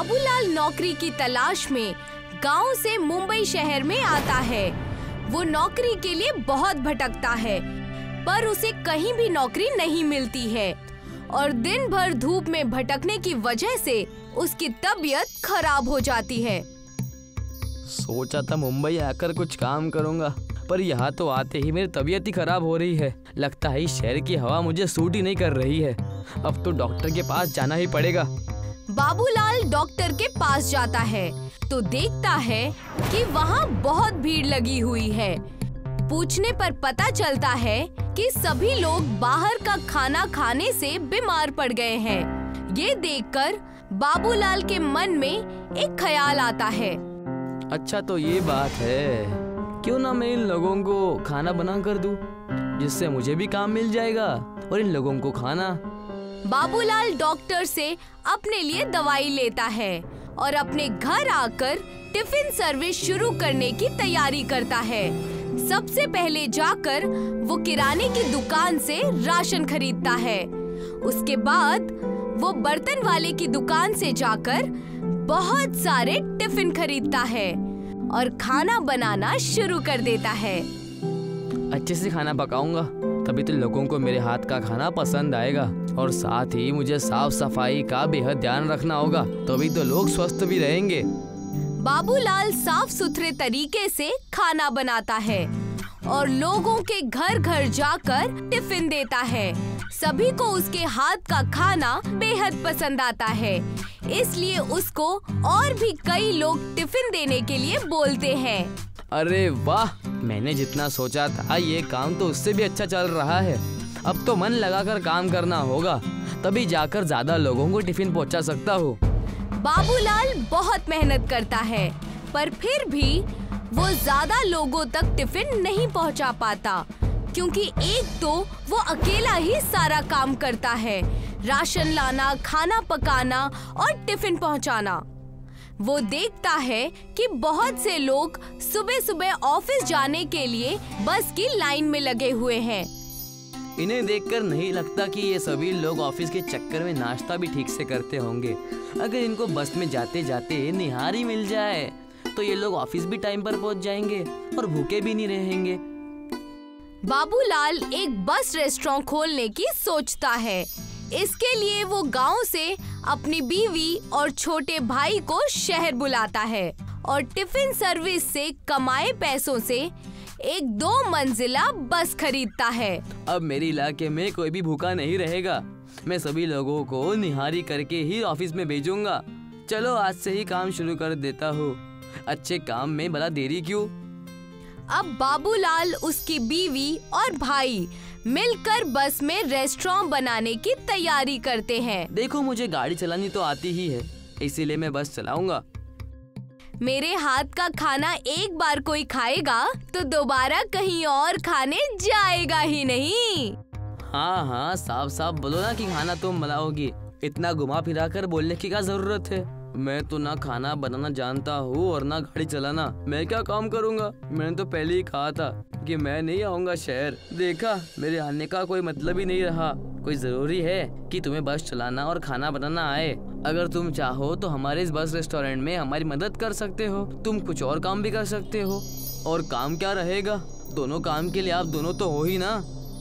बाबूलाल नौकरी की तलाश में गांव से मुंबई शहर में आता है। वो नौकरी के लिए बहुत भटकता है, पर उसे कहीं भी नौकरी नहीं मिलती है और दिन भर धूप में भटकने की वजह से उसकी तबीयत खराब हो जाती है। सोचा था मुंबई आकर कुछ काम करूंगा, पर यहाँ तो आते ही मेरी तबीयत ही खराब हो रही है। लगता है इस शहर की हवा मुझे सूट ही नहीं कर रही है। अब तो डॉक्टर के पास जाना ही पड़ेगा। बाबूलाल डॉक्टर के पास जाता है तो देखता है कि वहाँ बहुत भीड़ लगी हुई है। पूछने पर पता चलता है कि सभी लोग बाहर का खाना खाने से बीमार पड़ गए हैं। ये देखकर बाबूलाल के मन में एक ख्याल आता है। अच्छा तो ये बात है, क्यों ना मैं इन लोगों को खाना बना कर दूं, जिससे मुझे भी काम मिल जाएगा और इन लोगों को खाना। बाबूलाल डॉक्टर से अपने लिए दवाई लेता है और अपने घर आकर टिफिन सर्विस शुरू करने की तैयारी करता है। सबसे पहले जाकर वो किराने की दुकान से राशन खरीदता है। उसके बाद वो बर्तन वाले की दुकान से जाकर बहुत सारे टिफिन खरीदता है और खाना बनाना शुरू कर देता है। अच्छे से खाना पकाऊंगा, तभी तो लोगों को मेरे हाथ का खाना पसंद आएगा। और साथ ही मुझे साफ सफाई का बेहद ध्यान रखना होगा, तभी तो लोग स्वस्थ भी रहेंगे। बाबूलाल साफ सुथरे तरीके से खाना बनाता है और लोगों के घर घर जाकर टिफिन देता है। सभी को उसके हाथ का खाना बेहद पसंद आता है, इसलिए उसको और भी कई लोग टिफिन देने के लिए बोलते हैं। अरे वाह, मैंने जितना सोचा था ये काम तो उससे भी अच्छा चल रहा है। अब तो मन लगाकर काम करना होगा, तभी जाकर ज्यादा लोगों को टिफिन पहुंचा सकता हूँ। बाबूलाल बहुत मेहनत करता है, पर फिर भी वो ज्यादा लोगों तक टिफिन नहीं पहुंचा पाता, क्योंकि एक तो वो अकेला ही सारा काम करता है, राशन लाना, खाना पकाना और टिफिन पहुंचाना। वो देखता है कि बहुत से लोग सुबह सुबह ऑफिस जाने के लिए बस की लाइन में लगे हुए हैं। इन्हें देखकर नहीं लगता कि ये सभी लोग ऑफिस के चक्कर में नाश्ता भी ठीक से करते होंगे। अगर इनको बस में जाते जाते निहारी मिल जाए तो ये लोग ऑफिस भी टाइम पर पहुंच जाएंगे और भूखे भी नहीं रहेंगे। बाबूलाल एक बस रेस्टोरेंट खोलने की सोचता है। इसके लिए वो गांव से अपनी बीवी और छोटे भाई को शहर बुलाता है और टिफिन सर्विस से कमाए पैसों से एक 2 मंजिला बस खरीदता है। अब मेरे इलाके में कोई भी भूखा नहीं रहेगा। मैं सभी लोगों को निहारी करके ही ऑफिस में भेजूंगा। चलो आज से ही काम शुरू कर देता हूँ। अच्छे काम में भला देरी क्यों। अब बाबूलाल, उसकी बीवी और भाई मिलकर बस में रेस्टोरेंट बनाने की तैयारी करते हैं। देखो, मुझे गाड़ी चलानी तो आती ही है, इसीलिए मैं बस चलाऊंगा। मेरे हाथ का खाना एक बार कोई खाएगा तो दोबारा कहीं और खाने जाएगा ही नहीं। हाँ हाँ, साफ साफ बोलो ना कि खाना तुम बनाओगी। इतना घुमा फिरा कर बोलने की क्या जरूरत है। मैं तो ना खाना बनाना जानता हूँ और ना गाड़ी चलाना। मैं क्या काम करूँगा। मैंने तो पहले ही कहा था कि मैं नहीं आऊँगा शहर। देखा, मेरे आने का कोई मतलब ही नहीं रहा। कोई जरूरी है कि तुम्हें बस चलाना और खाना बनाना आए। अगर तुम चाहो तो हमारे इस बस रेस्टोरेंट में हमारी मदद कर सकते हो। तुम कुछ और काम भी कर सकते हो। और काम क्या रहेगा, दोनों काम के लिए आप दोनों तो हो ही ना।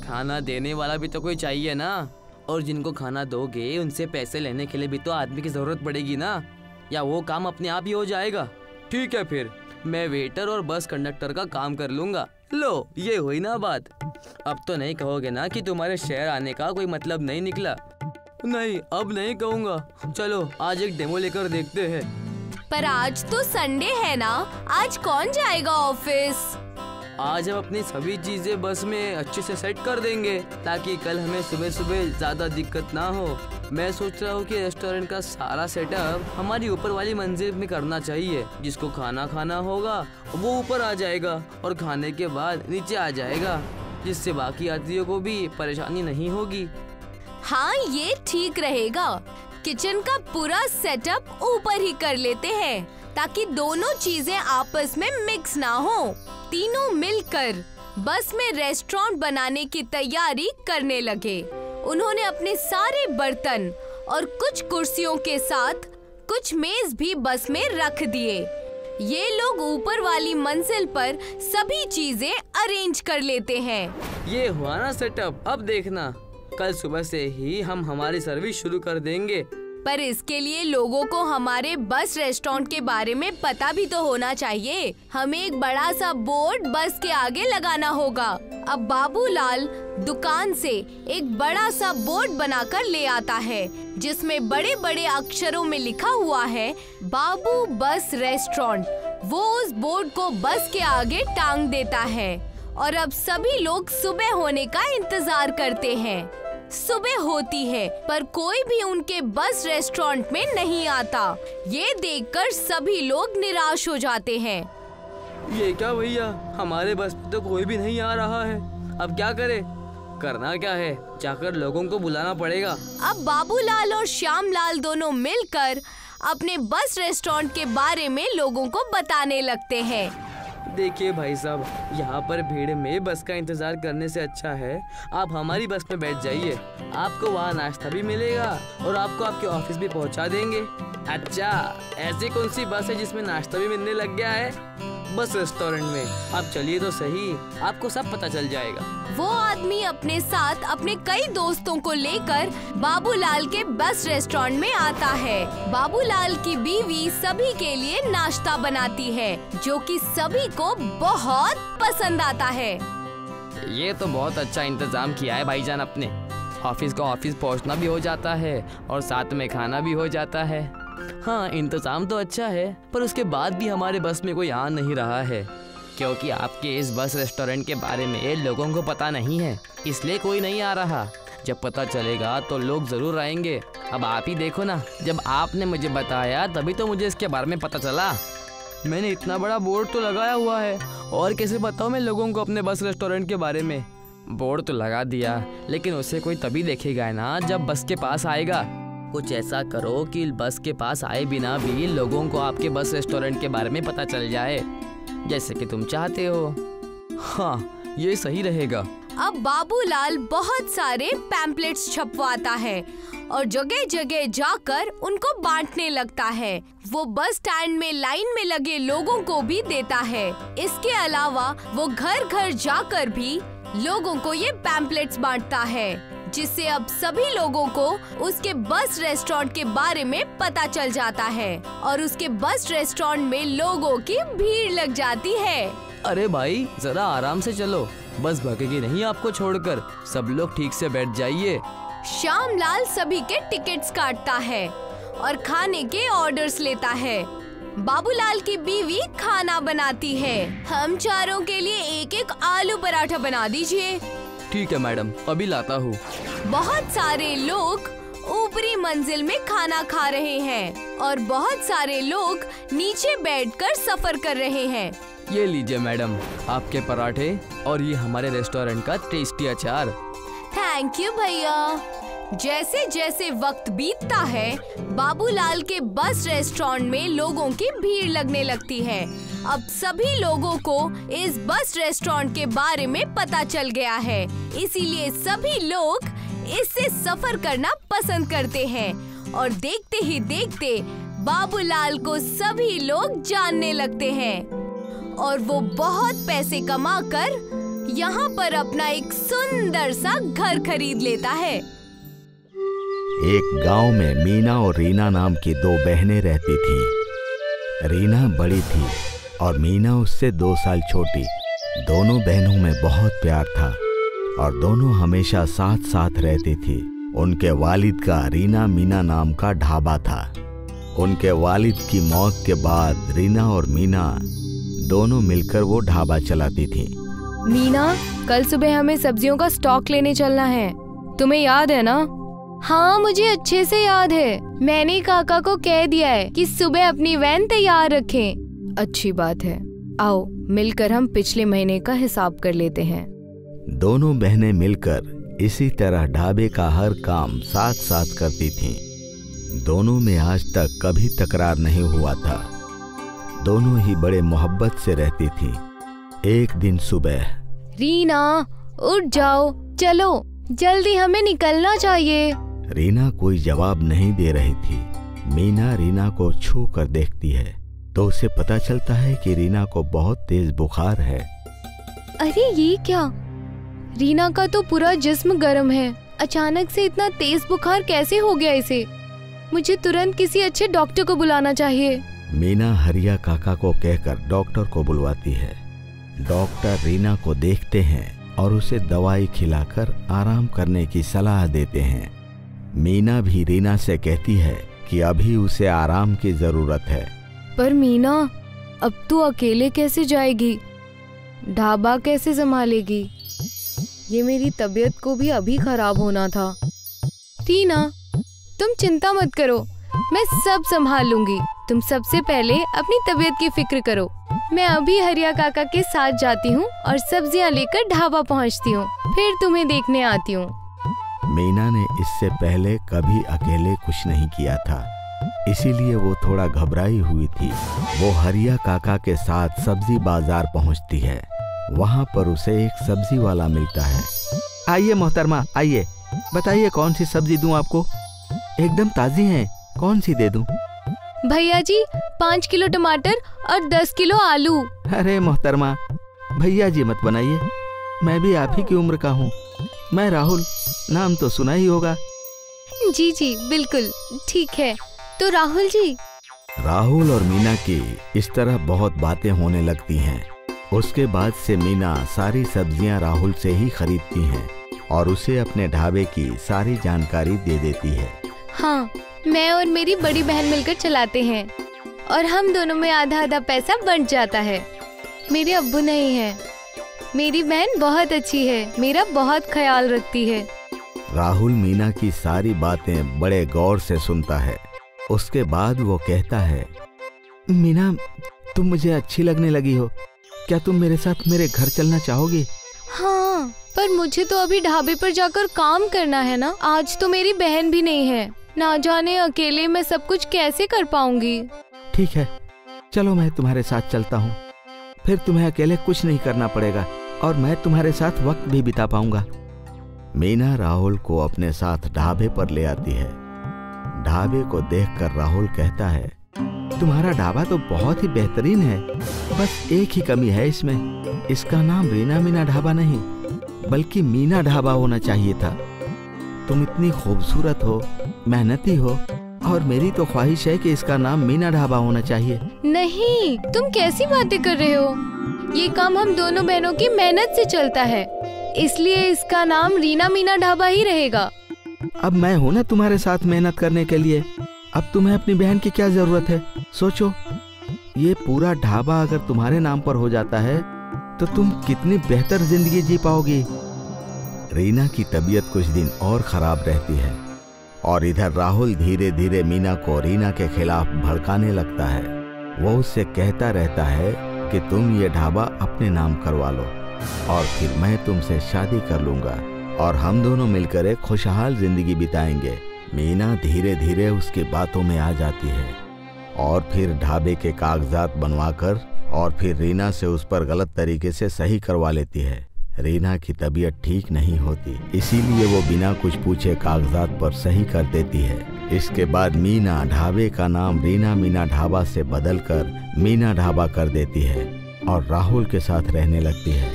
खाना देने वाला भी तो कोई चाहिए ना, और जिनको खाना दोगे उनसे पैसे लेने के लिए भी तो आदमी की जरूरत पड़ेगी ना, या वो काम अपने आप ही हो जाएगा। ठीक है, फिर मैं वेटर और बस कंडक्टर का काम कर लूंगा। लो, ये हुई ना बात। अब तो नहीं कहोगे ना कि तुम्हारे शहर आने का कोई मतलब नहीं निकला। नहीं, अब नहीं कहूँगा। चलो आज एक डेमो लेकर देखते हैं। पर आज तो संडे है ना, आज कौन जाएगा ऑफिस। आज हम अपनी सभी चीजें बस में अच्छे से सेट कर देंगे, ताकि कल हमें सुबह सुबह ज्यादा दिक्कत ना हो। मैं सोच रहा हूँ कि रेस्टोरेंट का सारा सेटअप हमारी ऊपर वाली मंजिल में करना चाहिए। जिसको खाना खाना होगा वो ऊपर आ जाएगा और खाने के बाद नीचे आ जाएगा, जिससे बाकी यात्रियों को भी परेशानी नहीं होगी। हाँ, ये ठीक रहेगा। किचन का पूरा सेटअप ऊपर ही कर लेते हैं, ताकि दोनों चीजें आपस में मिक्स ना हो। तीनों मिलकर बस में रेस्टोरेंट बनाने की तैयारी करने लगे। उन्होंने अपने सारे बर्तन और कुछ कुर्सियों के साथ कुछ मेज भी बस में रख दिए। ये लोग ऊपर वाली मंजिल पर सभी चीजें अरेंज कर लेते हैं। ये हुआ ना सेटअप। अब देखना, कल सुबह से ही हम हमारी सर्विस शुरू कर देंगे। पर इसके लिए लोगों को हमारे बस रेस्टोरेंट के बारे में पता भी तो होना चाहिए। हमें एक बड़ा सा बोर्ड बस के आगे लगाना होगा। अब बाबूलाल दुकान से एक बड़ा सा बोर्ड बनाकर ले आता है, जिसमें बड़े बड़े अक्षरों में लिखा हुआ है बाबू बस रेस्टोरेंट। वो उस बोर्ड को बस के आगे टांग देता है और अब सभी लोग सुबह होने का इंतजार करते हैं। सुबह होती है पर कोई भी उनके बस रेस्टोरेंट में नहीं आता। ये देखकर सभी लोग निराश हो जाते हैं। ये क्या भैया, हमारे बस में तो कोई भी नहीं आ रहा है। अब क्या करें? करना क्या है? जाकर लोगों को बुलाना पड़ेगा। अब बाबूलाल और श्यामलाल दोनों मिलकर अपने बस रेस्टोरेंट के बारे में लोगों को बताने लगते हैं। देखिए भाई साहब, यहाँ पर भीड़ में बस का इंतजार करने से अच्छा है आप हमारी बस में बैठ जाइए। आपको वहाँ नाश्ता भी मिलेगा और आपको आपके ऑफिस भी पहुँचा देंगे। अच्छा, ऐसी कौन सी बस है जिसमें नाश्ता भी मिलने लग गया है? बस रेस्टोरेंट में। आप चलिए तो सही, आपको सब पता चल जाएगा। वो आदमी अपने साथ अपने कई दोस्तों को लेकर बाबूलाल के बस रेस्टोरेंट में आता है। बाबूलाल की बीवी सभी के लिए नाश्ता बनाती है, जो कि सभी को बहुत पसंद आता है। ये तो बहुत अच्छा इंतजाम किया है भाईजान अपने। ऑफिस का ऑफिस पहुंचना भी हो जाता है और साथ में खाना भी हो जाता है। हाँ, इंतजाम तो अच्छा है, पर उसके बाद भी हमारे बस में कोई आ नहीं रहा है, क्योंकि आपके इस बस रेस्टोरेंट के बारे में लोगों को पता नहीं है, इसलिए कोई नहीं आ रहा। जब पता चलेगा तो लोग जरूर आएंगे। अब आप ही देखो ना, जब आपने मुझे बताया तभी तो मुझे इसके बारे में पता चला। मैंने इतना बड़ा बोर्ड तो लगाया हुआ है, और कैसे बताऊँ मैं लोगों को अपने बस रेस्टोरेंट के बारे में? बोर्ड तो लगा दिया, लेकिन उसे कोई तभी देखेगा ना जब बस के पास आएगा। कुछ ऐसा करो कि बस के पास आए बिना भी लोगों को आपके बस रेस्टोरेंट के बारे में पता चल जाए, जैसे कि तुम चाहते हो। हाँ, ये सही रहेगा। अब बाबूलाल बहुत सारे पैम्पलेट्स छपवाता है और जगह जगह जाकर उनको बांटने लगता है। वो बस स्टैंड में लाइन में लगे लोगों को भी देता है। इसके अलावा वो घर घर जाकर भी लोगों को ये पैम्पलेट्स बांटता है, जिससे अब सभी लोगों को उसके बस रेस्टोरेंट के बारे में पता चल जाता है और उसके बस रेस्टोरेंट में लोगों की भीड़ लग जाती है। अरे भाई, जरा आराम से चलो, बस भगेगी नहीं आपको छोड़कर। सब लोग ठीक से बैठ जाइए। श्यामलाल सभी के टिकट्स काटता है और खाने के ऑर्डर्स लेता है। बाबूलाल की बीवी खाना बनाती है। हम चारों के लिए एक एक आलू पराठा बना दीजिए। ठीक है मैडम, अभी लाता हूँ। बहुत सारे लोग ऊपरी मंजिल में खाना खा रहे हैं और बहुत सारे लोग नीचे बैठकर सफर कर रहे हैं। ये लीजिए मैडम, आपके पराठे और ये हमारे रेस्टोरेंट का टेस्टी अचार। थैंक यू भैया। जैसे जैसे वक्त बीतता है, बाबूलाल के बस रेस्टोरेंट में लोगों की भीड़ लगने लगती है। अब सभी लोगों को इस बस रेस्टोरेंट के बारे में पता चल गया है, इसीलिए सभी लोग इससे सफर करना पसंद करते हैं और देखते ही देखते बाबूलाल को सभी लोग जानने लगते हैं और वो बहुत पैसे कमाकर यहाँ पर अपना एक सुंदर सा घर खरीद लेता है। एक गांव में मीना और रीना नाम की दो बहनें रहती थीं। रीना बड़ी थी और मीना उससे 2 साल छोटी। दोनों बहनों में बहुत प्यार था और दोनों हमेशा साथ साथ रहती थी। उनके वालिद का रीना मीना नाम का ढाबा था। उनके वालिद की मौत के बाद रीना और मीना दोनों मिलकर वो ढाबा चलाती थी। मीना, कल सुबह हमें सब्जियों का स्टॉक लेने चलना है, तुम्हें याद है ना? हाँ, मुझे अच्छे से याद है। मैंने काका को कह दिया है कि सुबह अपनी वैन तैयार रखें। अच्छी बात है, आओ मिलकर हम पिछले महीने का हिसाब कर लेते हैं। दोनों बहनें मिलकर इसी तरह ढाबे का हर काम साथ साथ करती थीं। दोनों में आज तक कभी तकरार नहीं हुआ था। दोनों ही बड़े मोहब्बत से रहती थीं। एक दिन सुबह, रीना उठ जाओ, चलो जल्दी हमें निकलना चाहिए। रीना कोई जवाब नहीं दे रही थी। मीना रीना को छू कर देखती है तो उसे पता चलता है कि रीना को बहुत तेज बुखार है। अरे ये क्या, रीना का तो पूरा जिस्म गर्म है, अचानक से इतना तेज बुखार कैसे हो गया इसे? मुझे तुरंत किसी अच्छे डॉक्टर को बुलाना चाहिए। मीना हरिया काका को कहकर डॉक्टर को बुलवाती है। डॉक्टर रीना को देखते हैं और उसे दवाई खिलाकर आराम करने की सलाह देते हैं। मीना भी रीना से कहती है कि अभी उसे आराम की जरूरत है। पर मीना, अब तू अकेले कैसे जाएगी? ढाबा कैसे संभालेगी? ये मेरी तबीयत को भी अभी खराब होना था। रीना, तुम चिंता मत करो, मैं सब संभाल लूंगी। तुम सबसे पहले अपनी तबीयत की फिक्र करो। मैं अभी हरिया काका के साथ जाती हूँ और सब्जियाँ लेकर ढाबा पहुँचती हूँ, फिर तुम्हें देखने आती हूँ। मीना ने इससे पहले कभी अकेले कुछ नहीं किया था, इसीलिए वो थोड़ा घबराई हुई थी। वो हरिया काका के साथ सब्जी बाजार पहुँचती है। वहाँ पर उसे एक सब्जी वाला मिलता है। आइए मोहतरमा, आइए, बताइए कौन सी सब्जी दूं आपको? एकदम ताजी है, कौन सी दे दूं? भैया जी, 5 किलो टमाटर और 10 किलो आलू। अरे मोहतरमा, भैया जी मत बनाइए, मैं भी आप ही की उम्र का हूँ। मैं राहुल, नाम तो सुना ही होगा। जी जी बिल्कुल ठीक है। तो राहुल जी। राहुल और मीना की इस तरह बहुत बातें होने लगती हैं। उसके बाद से मीना सारी सब्जियां राहुल से ही खरीदती हैं और उसे अपने ढाबे की सारी जानकारी दे देती है। हाँ, मैं और मेरी बड़ी बहन मिलकर चलाते हैं और हम दोनों में आधा आधा पैसा बंट जाता है। मेरे अब्बू नहीं है। मेरी बहन बहुत अच्छी है, मेरा बहुत ख्याल रखती है। राहुल मीना की सारी बातें बड़े गौर से सुनता है। उसके बाद वो कहता है, मीना, तुम मुझे अच्छी लगने लगी हो। क्या तुम मेरे साथ मेरे घर चलना चाहोगी? हाँ, पर मुझे तो अभी ढाबे पर जाकर काम करना है ना। आज तो मेरी बहन भी नहीं है, ना जाने अकेले मैं सब कुछ कैसे कर पाऊंगी। ठीक है, चलो मैं तुम्हारे साथ चलता हूँ। फिर तुम्हें अकेले कुछ नहीं करना पड़ेगा और मैं तुम्हारे साथ वक्त भी बिता पाऊंगा। मीना राहुल को अपने साथ ढाबे पर ले आती है। ढाबे को देखकर राहुल कहता है, तुम्हारा ढाबा तो बहुत ही बेहतरीन है, बस एक ही कमी है इसमें। इसका नाम रीना मीना ढाबा नहीं बल्कि मीना ढाबा होना चाहिए था। तुम इतनी खूबसूरत हो, मेहनती हो और मेरी तो ख्वाहिश है कि इसका नाम मीना ढाबा होना चाहिए। नहीं, तुम कैसी बातें कर रहे हो? ये काम हम दोनों बहनों की मेहनत से चलता है, इसलिए इसका नाम रीना मीना ढाबा ही रहेगा। अब मैं हूँ ना तुम्हारे साथ मेहनत करने के लिए। अब तुम्हें अपनी बहन की क्या जरूरत है? सोचो, ये पूरा ढाबा अगर तुम्हारे नाम पर हो जाता है तो तुम कितनी बेहतर जिंदगी जी पाओगी। रीना की तबीयत कुछ दिन और खराब रहती है और इधर राहुल धीरे धीरे मीना को रीना के खिलाफ भड़काने लगता है। वो उससे कहता रहता है कि तुम ये ढाबा अपने नाम करवा लो और फिर मैं तुमसे शादी कर लूंगा और हम दोनों मिलकर एक खुशहाल जिंदगी बिताएंगे। मीना धीरे धीरे उसकी बातों में आ जाती है और फिर ढाबे के कागजात बनवाकर और फिर रीना से उस पर गलत तरीके से सही करवा लेती है। रीना की तबीयत ठीक नहीं होती, इसीलिए वो बिना कुछ पूछे कागजात पर सही कर देती है। इसके बाद मीना ढाबे का नाम रीना मीना ढाबा से बदलकर मीना ढाबा कर देती है और राहुल के साथ रहने लगती है।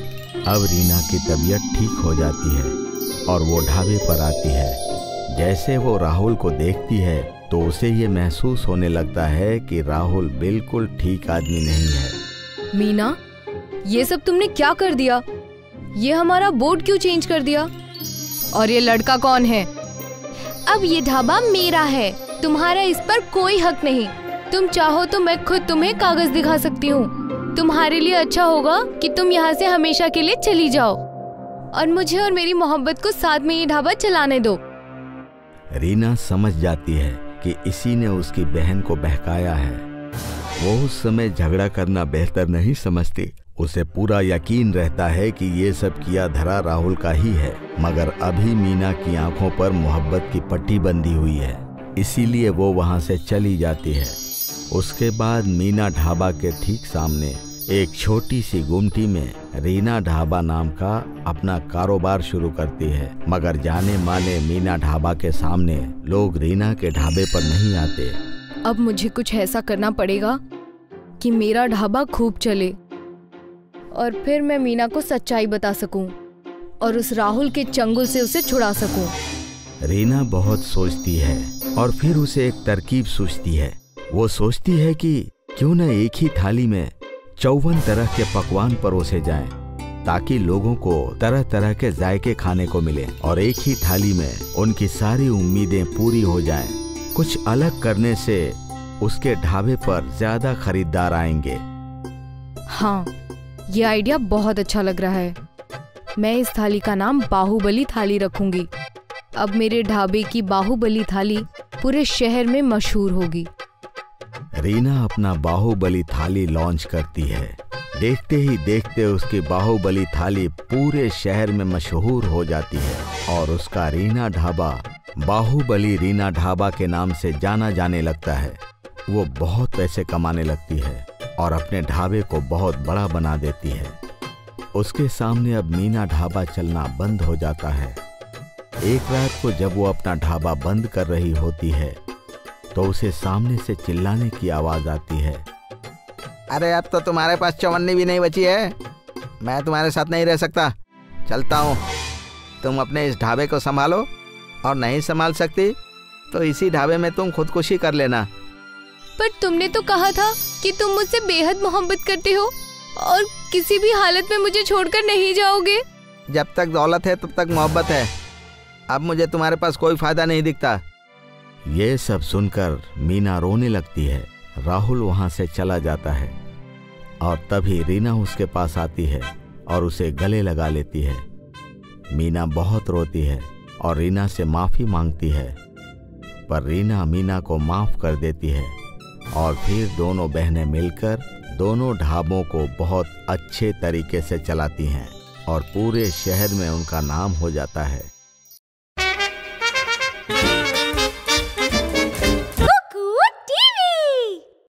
अब रीना की तबीयत ठीक हो जाती है और वो ढाबे पर आती है। जैसे वो राहुल को देखती है तो उसे ये महसूस होने लगता है कि राहुल बिल्कुल ठीक आदमी नहीं है। मीना, ये सब तुमने क्या कर दिया? ये हमारा बोर्ड क्यों चेंज कर दिया? और ये लड़का कौन है? अब ये ढाबा मेरा है, तुम्हारा इस पर कोई हक नहीं। तुम चाहो तो मैं खुद तुम्हें कागज दिखा सकती हूँ। तुम्हारे लिए अच्छा होगा कि तुम यहाँ से हमेशा के लिए चली जाओ और मुझे और मेरी मोहब्बत को साथ में ये ढाबा चलाने दो। रीना समझ जाती है कि इसी ने उसकी बहन को बहकाया है। वो उस समय झगड़ा करना बेहतर नहीं समझती। उसे पूरा यकीन रहता है कि ये सब किया धरा राहुल का ही है, मगर अभी मीना की आंखों पर मोहब्बत की पट्टी बंधी हुई है, इसीलिए वो वहां से चली जाती है। उसके बाद मीना ढाबा के ठीक सामने एक छोटी सी गुमटी में रीना ढाबा नाम का अपना कारोबार शुरू करती है, मगर जाने माने मीना ढाबा के सामने लोग रीना के ढाबे पर नहीं आते। अब मुझे कुछ ऐसा करना पड़ेगा कि मेरा ढाबा खूब चले और फिर मैं मीना को सच्चाई बता सकूं और उस राहुल के चंगुल से उसे छुड़ा सकूं। रीना बहुत सोचती है और फिर उसे एक तरकीब सूझती है। वो सोचती है कि क्यों न एक ही थाली में 54 तरह के पकवान परोसे जाएं, ताकि लोगों को तरह तरह के जायके खाने को मिले और एक ही थाली में उनकी सारी उम्मीदें पूरी हो जाएं। कुछ अलग करने से उसके ढाबे पर ज्यादा खरीदार आएंगे। हाँ, ये आइडिया बहुत अच्छा लग रहा है। मैं इस थाली का नाम बाहुबली थाली रखूंगी। अब मेरे ढाबे की बाहुबली थाली पूरे शहर में मशहूर होगी। रीना अपना बाहुबली थाली लॉन्च करती है। देखते ही देखते उसकी बाहुबली थाली पूरे शहर में मशहूर हो जाती है और उसका रीना ढाबा बाहुबली रीना ढाबा के नाम से जाना जाने लगता है। वो बहुत पैसे कमाने लगती है और अपने ढाबे को बहुत बड़ा बना देती है। उसके सामने अब मीना ढाबा चलना बंद हो जाता है। एक रात को जब वो अपना ढाबा बंद कर रही होती है तो उसे सामने से चिल्लाने की आवाज आती है। अरे अब तो तुम्हारे पास चवन्नी भी नहीं बची है। मैं तुम्हारे साथ नहीं रह सकता, चलता हूँ। तुम अपने इस ढाबे को संभालो और नहीं संभाल सकती तो इसी ढाबे में तुम खुदकुशी कर लेना। पर तुमने तो कहा था कि तुम मुझसे बेहद मोहब्बत करते हो और किसी भी हालत में मुझे छोड़कर नहीं जाओगे। जब तक दौलत है तब तक मोहब्बत है। अब मुझे तुम्हारे पास कोई फायदा नहीं दिखता। ये सब सुनकर मीना रोने लगती है। राहुल वहां से चला जाता है और तभी रीना उसके पास आती है और उसे गले लगा लेती है। मीना बहुत रोती है और रीना से माफी मांगती है, पर रीना मीना को माफ कर देती है और फिर दोनों बहनें मिलकर दोनों ढाबों को बहुत अच्छे तरीके से चलाती हैं और पूरे शहर में उनका नाम हो जाता है।